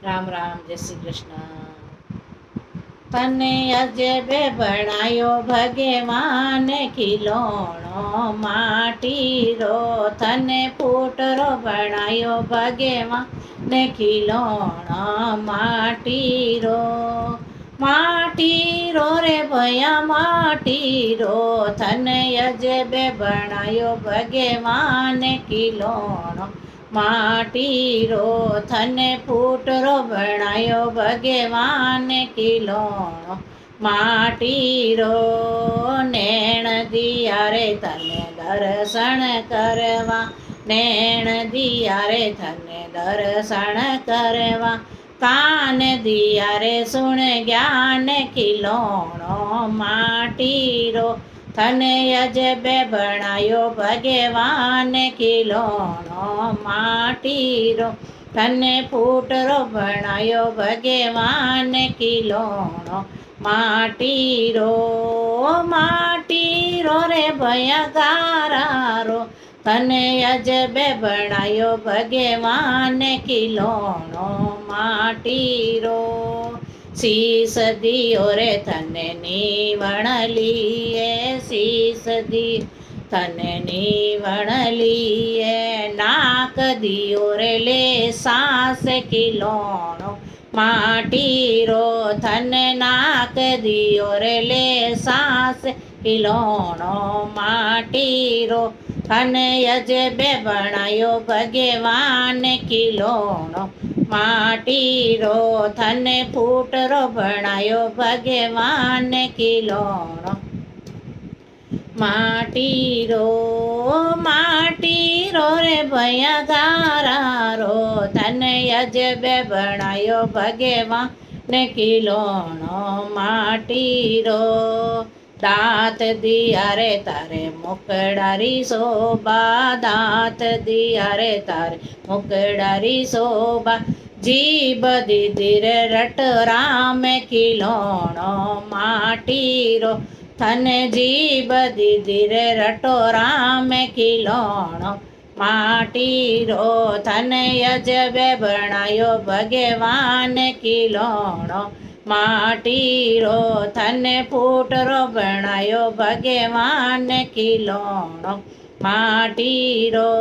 રામ રામ, જય શ્રી કૃષ્ણ। તને અજબે બનાયો ભગવાન ખિલોણો માટીરો, તને ફૂટરો બનાયો ભગવાન ખિલોણો માટીરો। માટીરો રે ભયા માટીરો, તને અજબે બનાયો ભગવાન ખિલોણો માટીરો, તને ફૂટરો બનાયો ભગવાન ખિલોણો માટીરો। નેણ દિયા રે તને દર્શન કરવા, નેણ દિયા રે તને દર્શન કરવા, કાન દિયા રે સુણ જ્ઞાન ખિલોણો માટીરો, તને અજબે બનાયો ભગવાન ખિલોણો માટીરો, તને ફૂટરો બનાયો ભગવાન ખિલોણો માટીરો। માટીરો રે ભયા ગારારો, તને અજબે બનાયો ભગવાન ખિલોણો માટીરો। શીશ દિયો રે તને નીવણલીએ, શીશ દિયો તને નીવણલીએ, નાક દિયો રે લે સાસ ખિલોણો માટીરો, તને નાક દિયો રે લે સાસ ખિલોણો માટીરો, તને અજબે બનાયો ભગવાન ખિલોણો માટીરો, તને ફૂટરો બનાયો ભગવાન ખિલોણો માટીરો। માટીરો રે ભયા ગારારો, તને અજબે બનાયો ભગવાન ખિલોણો માટીરો। દાંત દિયા રે તારે મુકડારી શોભા, દાંત દિયા રે તારે મુકડારી શોભા, જીભ દીધી રે રટરામ ખિલોણો માટીરો, તને જીભ દીધી રે રટોરામ ખિલોણો માટીરો, તને અજબે બનાયો ભગવાન ખિલોણો માટીરો, તને ફૂટરો બનાયો ભગવાન ખિલોણો માટીરો।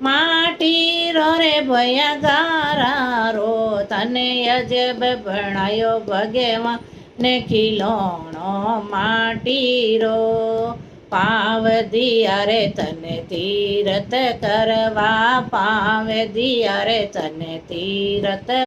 માટીરો રે ભયા ગારારો, તને અજબે બનાયો ભગવાન ખિલોણો માટીરો। પાવ દિયા રે તને તીરથ કરવા, પાવ દિયા રે તને તીરથ